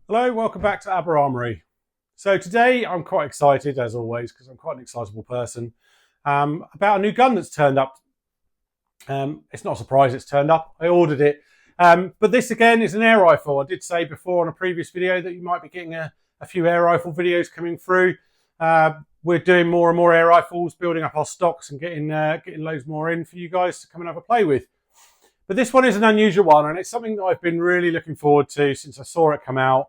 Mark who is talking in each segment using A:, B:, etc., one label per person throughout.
A: Hello, welcome back to Aber Armory. So today I'm quite excited, as always, because I'm quite an excitable person, about a new gun that's turned up. It's not a surprise it's turned up. I ordered it. But this again is an air rifle. I did say before on a previous video that you might be getting a few air rifle videos coming through. We're doing more and more air rifles, building up our stocks and getting loads more in for you guys to come and have a play with. But this one is an unusual one, and it's something that I've been really looking forward to since I saw it come out.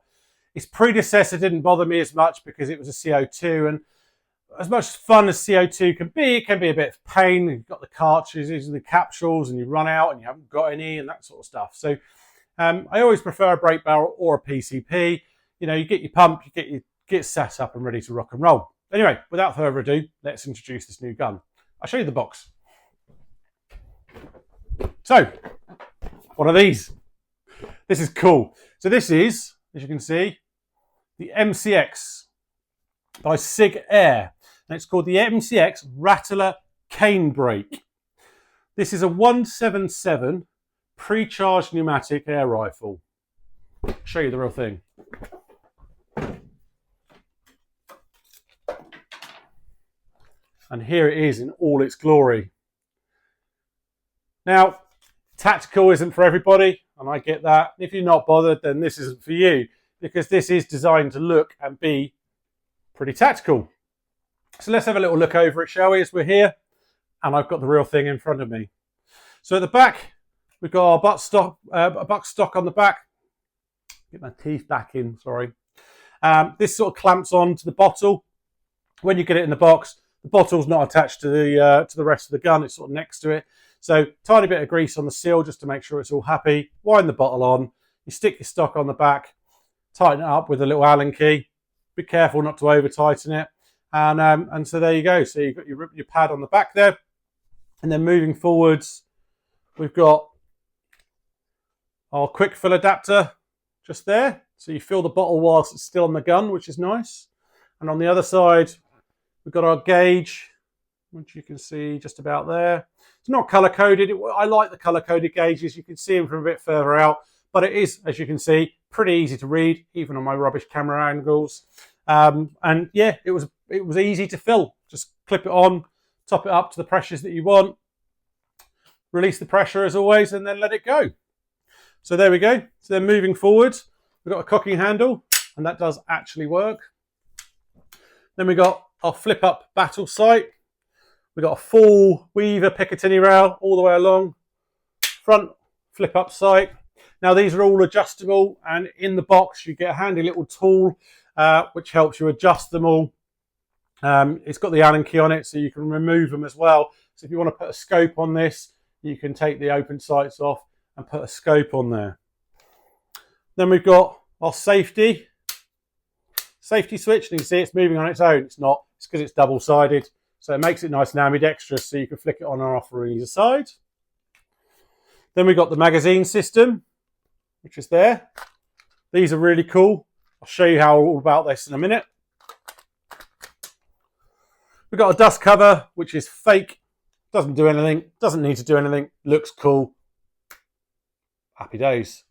A: Its predecessor didn't bother me as much because it was a CO2, and as much fun as CO2 can be, it can be a bit of pain. You've got the cartridges and the capsules, and you run out and you haven't got any, and that sort of stuff. So I always prefer a break barrel or a PCP. You know, you get your pump, you get set up and ready to rock and roll. Anyway, without further ado, let's introduce this new gun. I'll show you the box. So, what are these? This is cool. So this is, as you can see, the MCX by Sig Air. And it's called the MCX Rattler Canebrake. This is a 177 pre-charged pneumatic air rifle. I'll show you the real thing. And here it is in all its glory. Now, tactical isn't for everybody, and I get that. If you're not bothered, then this isn't for you, because this is designed to look and be pretty tactical. So let's have a little look over it, shall we, as we're here. And I've got the real thing in front of me. So at the back, we've got our butt stock on the back. Get my teeth back in, sorry. This sort of clamps on to the bottle. When you get it in the box, the bottle's not attached to the rest of the gun. It's sort of next to it. So tiny bit of grease on the seal just to make sure it's all happy. Wind the bottle on. You stick your stock on the back. Tighten it up with a little Allen key. Be careful not to over tighten it. And so there you go. So you've got your pad on the back there. And then moving forwards, we've got our quick fill adapter just there. So you fill the bottle whilst it's still on the gun, which is nice. And on the other side, we've got our gauge, which you can see just about there. It's not color-coded. I like the color-coded gauges. You can see them from a bit further out. But it is, as you can see, pretty easy to read, even on my rubbish camera angles. And yeah, it was easy to fill. Just clip it on, top it up to the pressures that you want, release the pressure as always, and then let it go. So there we go. So then moving forward, we've got a cocking handle, and that does actually work. Then we got our flip-up battle sight. We've got a full Weaver Picatinny rail all the way along. Front flip-up sight. Now these are all adjustable, and in the box you get a handy little tool which helps you adjust them all. It's got the Allen key on it, so you can remove them as well. So if you want to put a scope on this, you can take the open sights off and put a scope on there. Then we've got our safety switch, and you can see it's moving on its own. It's not. It's because it's double-sided, so it makes it nice and ambidextrous, so you can flick it on and off from either side. Then we've got the magazine system, which is there. These are really cool. I'll show you how all about this in a minute. We've got a dust cover, which is fake. Doesn't do anything. Doesn't need to do anything. Looks cool. Happy days.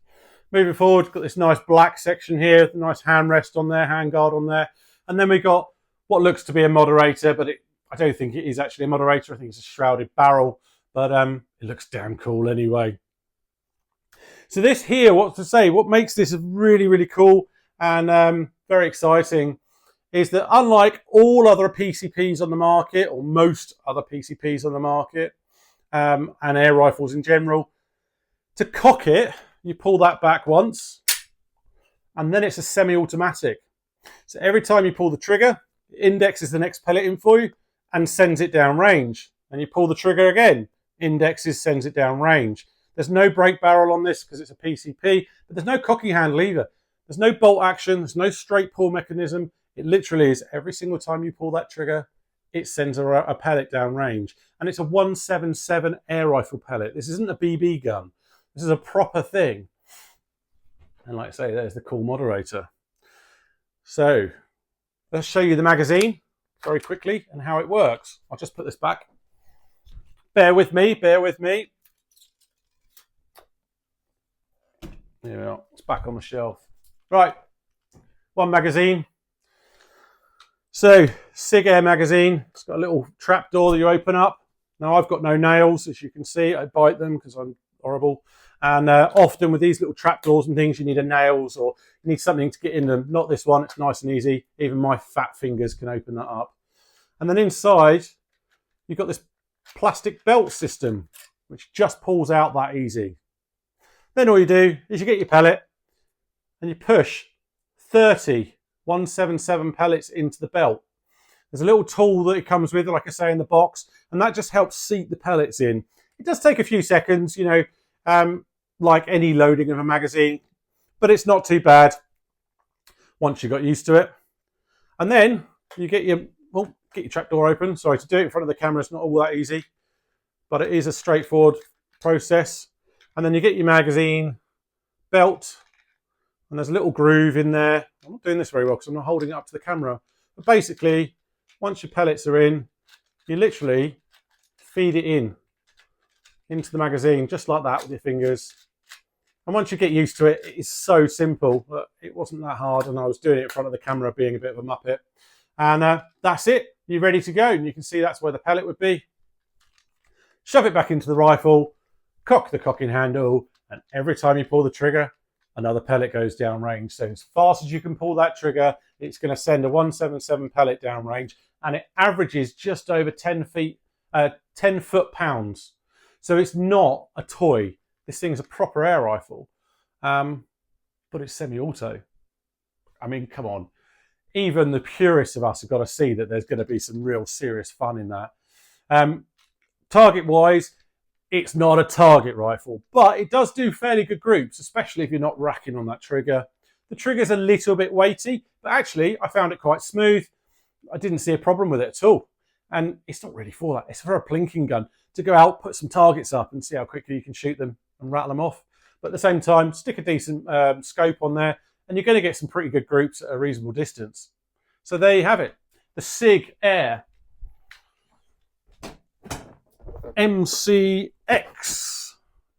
A: Moving forward, got this nice black section here. Nice handrest on there, handguard on there. And then we've got what looks to be a moderator, but I don't think it is actually a moderator. I think it's a shrouded barrel. But it looks damn cool anyway. So this here, what makes this really, really cool and very exciting is that unlike all other PCPs on the market, or most other PCPs on the market, and air rifles in general, to cock it, you pull that back once, and then it's a semi-automatic. So every time you pull the trigger, it indexes the next pellet in for you and sends it down range. And you pull the trigger again, indexes, sends it down range. There's no break barrel on this because it's a PCP, but there's no cocking handle either. There's no bolt action, there's no straight pull mechanism. It literally is every single time you pull that trigger, it sends a pellet down range. And it's a 177 air rifle pellet. This isn't a BB gun. This is a proper thing. And like I say, there's the cool moderator. So let's show you the magazine very quickly and how it works. I'll just put this back. Bear with me, bear with me. There we are. It's back on the shelf. Right, one magazine. So, SIG Air magazine. It's got a little trap door that you open up. Now, I've got no nails, as you can see. I bite them because I'm horrible. And often with these little trap doors and things, you need a nails or you need something to get in them. Not this one. It's nice and easy. Even my fat fingers can open that up. And then inside, you've got this plastic belt system, which just pulls out that easy. Then all you do is you get your pellet and you push 30 177 pellets into the belt. There's a little tool that it comes with, like I say, in the box, and that just helps seat the pellets in. It does take a few seconds, you know, like any loading of a magazine, but it's not too bad once you got used to it. And then you get your trapdoor open. Sorry, to do it in front of the camera is not all that easy, but it is a straightforward process. And then you get your magazine belt, and there's a little groove in there. I'm not doing this very well because I'm not holding it up to the camera. But basically, once your pellets are in, you literally feed it into the magazine, just like that with your fingers. And once you get used to it, it is so simple. It wasn't that hard, and I was doing it in front of the camera being a bit of a muppet. And that's it. You're ready to go. And you can see that's where the pellet would be. Shove it back into the rifle, cock the cocking handle, and every time you pull the trigger, another pellet goes down range. So as fast as you can pull that trigger, it's going to send a 177 pellet down range, and it averages just over 10 foot-pounds. So it's not a toy. This thing's a proper air rifle, but it's semi-auto. I mean, come on. Even the purists of us have got to see that there's going to be some real serious fun in that. Target-wise, it's not a target rifle, but it does do fairly good groups, especially if you're not racking on that trigger. The trigger's a little bit weighty, but actually I found it quite smooth. I didn't see a problem with it at all. And it's not really for that. It's for a plinking gun to go out, put some targets up and see how quickly you can shoot them and rattle them off. But at the same time, stick a decent scope on there and you're going to get some pretty good groups at a reasonable distance. So there you have it. The SIG Air MCX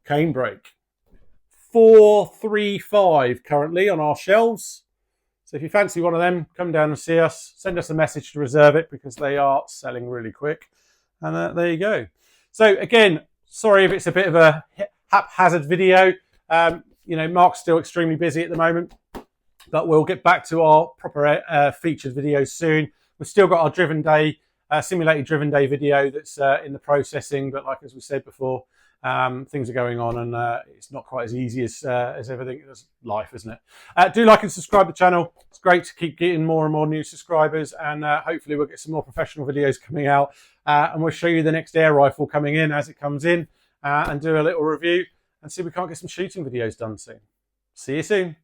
A: Canebrake. 435 currently on our shelves. So if you fancy one of them, come down and see us. Send us a message to reserve it because they are selling really quick. And there you go. So again, sorry if it's a bit of a haphazard video. You know, Mark's still extremely busy at the moment, but we'll get back to our proper featured videos soon. We've still got our driven day, simulated driven day video that's in the processing, but like as we said before, things are going on and it's not quite as easy as everything. It's life, isn't it? Do like and subscribe to the channel. It's great to keep getting more and more new subscribers, and hopefully we'll get some more professional videos coming out, and we'll show you the next air rifle coming in as it comes in, and do a little review and see if we can't get some shooting videos done soon. See you soon.